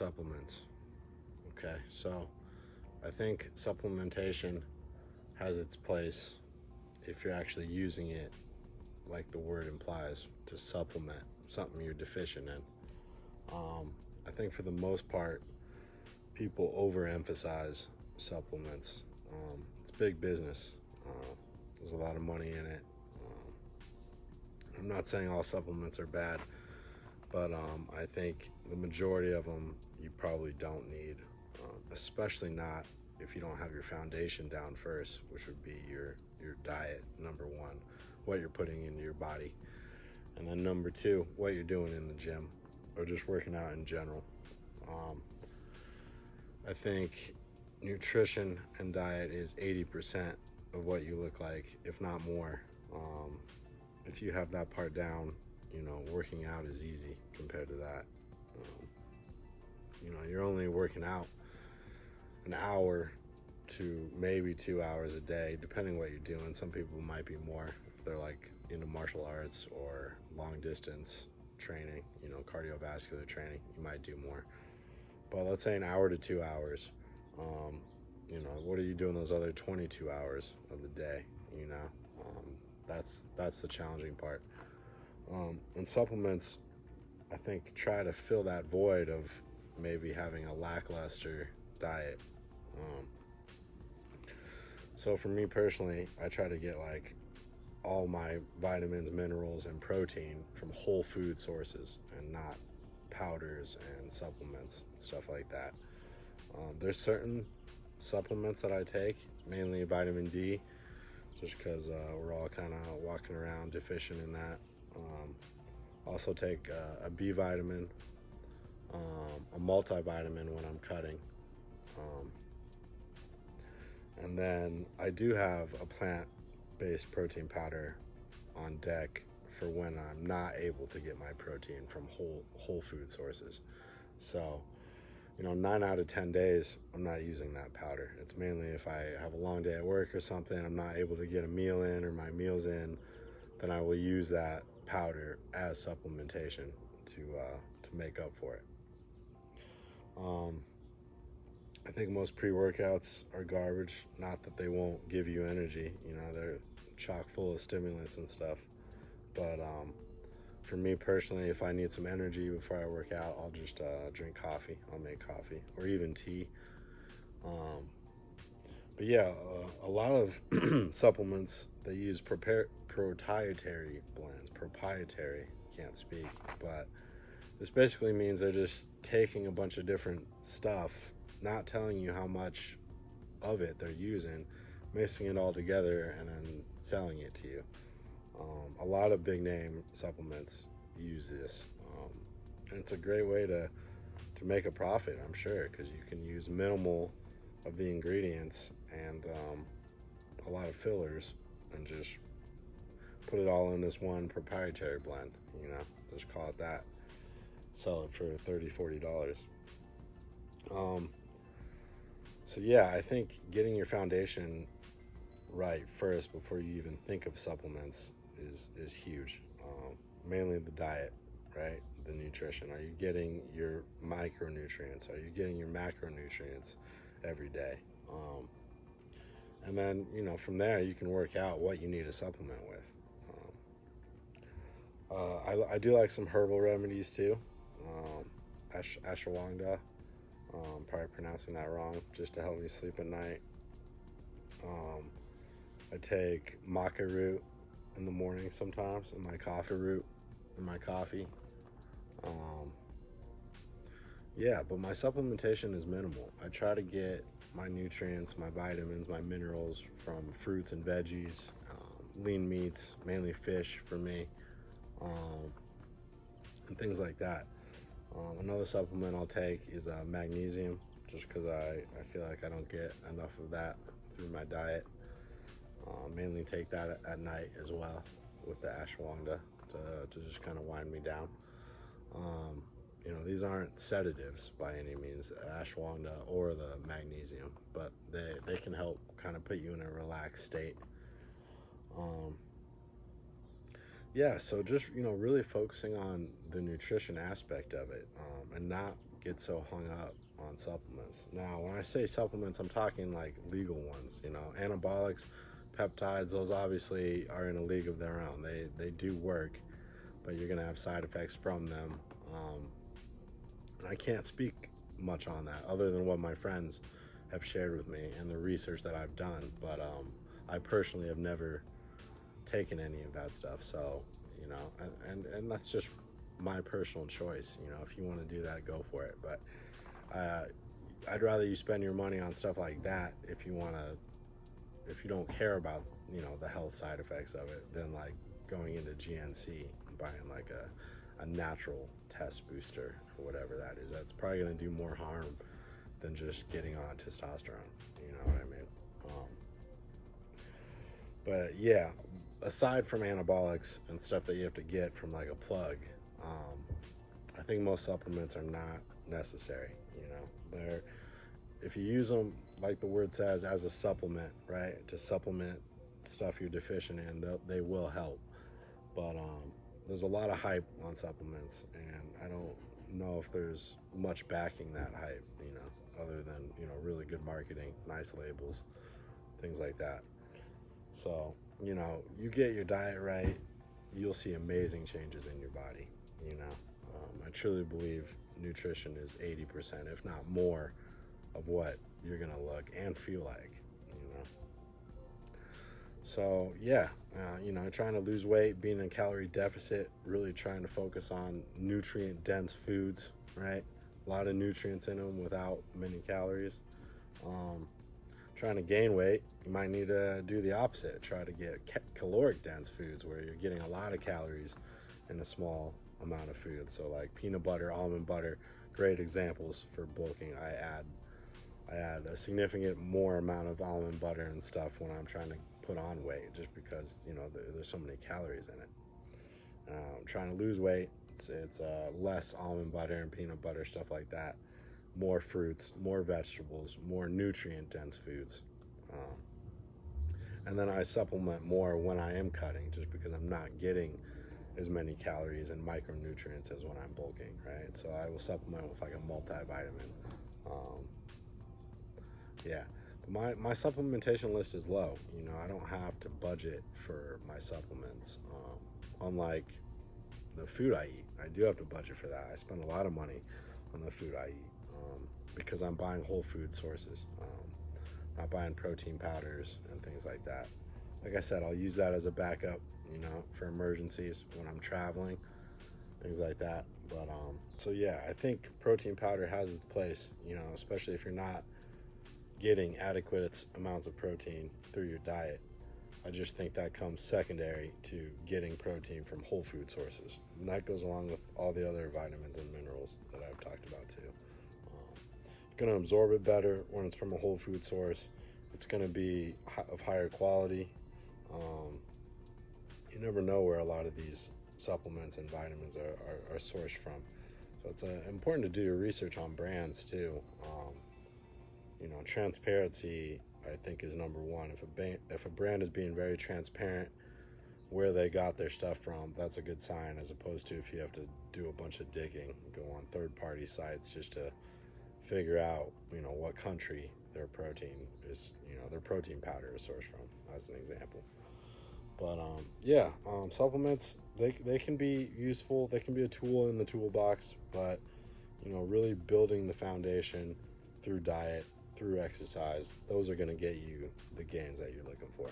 supplements. Okay, so I think supplementation has its place if you're actually using it like the word implies, to supplement something you're deficient in. I think for the most part, people overemphasize supplements. It's big business. There's a lot of money in it. I'm not saying all supplements are bad, but I think the majority of them you probably don't need, especially not if you don't have your foundation down first, which would be your diet, number one, what you're putting into your body, and then number two, what you're doing in the gym or just working out in general. I think nutrition and diet is 80% of what you look like, if not more. If you have that part down, working out is easy compared to that. You're only working out an hour to maybe 2 hours a day, depending what you're doing. Some people might be more if they're like into martial arts or long distance training, cardiovascular training, you might do more. But let's say an hour to 2 hours. What are you doing those other 22 hours of the day? That's the challenging part. And supplements, I think, try to fill that void of maybe having a lackluster diet. So for me personally, I try to get like all my vitamins, minerals, and protein from whole food sources and not powders and supplements, stuff like that. There's certain supplements that I take, mainly vitamin D, just because we're all kind of walking around deficient in that. Also take a B vitamin, a multivitamin when I'm cutting. And then I do have a plant-based protein powder on deck for when I'm not able to get my protein from whole food sources. So, 9 out of 10 days, I'm not using that powder. It's mainly if I have a long day at work or something, I'm not able to get a meal in or my meal's in, then I will use that powder as supplementation to make up for it. I think most pre-workouts are garbage. Not that they won't give you energy, they're chock full of stimulants and stuff. But for me personally, if I need some energy before I work out, I'll just drink coffee. I'll make coffee or even tea. But yeah, a lot of supplements, they use proprietary blends. Proprietary, can't speak, but this basically means they're just taking a bunch of different stuff, not telling you how much of it they're using, mixing it all together, and then selling it to you. A lot of big name supplements use this, and it's a great way to make a profit, I'm sure, because you can use minimal of the ingredients and a lot of fillers and just put it all in this one proprietary blend, just call it that, sell it for $30-$40. So yeah, I think getting your foundation right first before you even think of supplements is huge. Mainly the diet, right? The nutrition. Are you getting your micronutrients? Are you getting your macronutrients every day? And then, from there you can work out what you need to supplement with. I do like some herbal remedies too. Ashwagandha, probably pronouncing that wrong, just to help me sleep at night. I take maca root in the morning sometimes, in my coffee. Yeah, but my supplementation is minimal. I try to get my nutrients, my vitamins, my minerals from fruits and veggies, lean meats, mainly fish for me, and things like that. Another supplement I'll take is magnesium, just because I feel like I don't get enough of that through my diet. Mainly take that at night as well with the ashwagandha to just kind of wind me down. These aren't sedatives by any means, the ashwagandha or the magnesium, but they can help kind of put you in a relaxed state. Yeah, so just really focusing on the nutrition aspect of it, and not get so hung up on supplements. Now, when I say supplements, I'm talking like legal ones, you know, anabolics, peptides, those obviously are in a league of their own. They do work, but you're going to have side effects from them. And I can't speak much on that other than what my friends have shared with me and the research that I've done. But I personally have never taken any of that stuff. So, you know, and that's just my personal choice. You know, if you want to do that, go for it. But I'd rather you spend your money on stuff like that if you want to, if you don't care about, you know, the health side effects of it, than like going into GNC and buying like a natural test booster or whatever that is. That's probably going to do more harm than just getting on testosterone. You know what I mean? But yeah, aside from anabolics and stuff that you have to get from like a plug, I think most supplements are not necessary. You know, they're, if you use them like the word says, as a supplement, right, to supplement stuff you're deficient in, they will help. But there's a lot of hype on supplements, and I don't know if there's much backing that hype, you know, other than, you know, really good marketing, nice labels, things like that. So, you know, you get your diet right, you'll see amazing changes in your body. You know, I truly believe nutrition is 80%, if not more, of what you're gonna look and feel like. You know, so yeah, you know, trying to lose weight, being in calorie deficit, really trying to focus on nutrient dense foods, right? A lot of nutrients in them without many calories. Trying to gain weight, you might need to do the opposite. Try to get caloric dense foods where you're getting a lot of calories in a small amount of food. So like peanut butter, almond butter, great examples for bulking. I add a significant more amount of almond butter and stuff when I'm trying to put on weight, just because, you know, there's so many calories in it. Trying to lose weight, it's less almond butter and peanut butter, stuff like that. More fruits, more vegetables, more nutrient dense foods. And then I supplement more when I am cutting, just because I'm not getting as many calories and micronutrients as when I'm bulking, right? So I will supplement with like a multivitamin. Um, yeah, but my supplementation list is low. You know, I don't have to budget for my supplements. Unlike the food I eat, I do have to budget for that. I spend a lot of money on the food I eat, because I'm buying whole food sources, not buying protein powders and things like that. Like I said, I'll use that as a backup, you know, for emergencies when I'm traveling, things like that. But so yeah, I think protein powder has its place, you know, especially if you're not getting adequate amounts of protein through your diet. I just think that comes secondary to getting protein from whole food sources. And that goes along with all the other vitamins and minerals that I've talked about too. You're going to absorb it better when it's from a whole food source. It's going to be of higher quality. You never know where a lot of these supplements and vitamins are sourced from. So it's important to do your research on brands too. You know, transparency, I think, is number one. If a brand is being very transparent where they got their stuff from, that's a good sign, as opposed to if you have to do a bunch of digging, go on third-party sites just to figure out, you know, what country their protein is, you know, their protein powder is sourced from, as an example. But yeah, supplements, they can be useful. They can be a tool in the toolbox, but, you know, really building the foundation through diet, through exercise, those are going to get you the gains that you're looking for.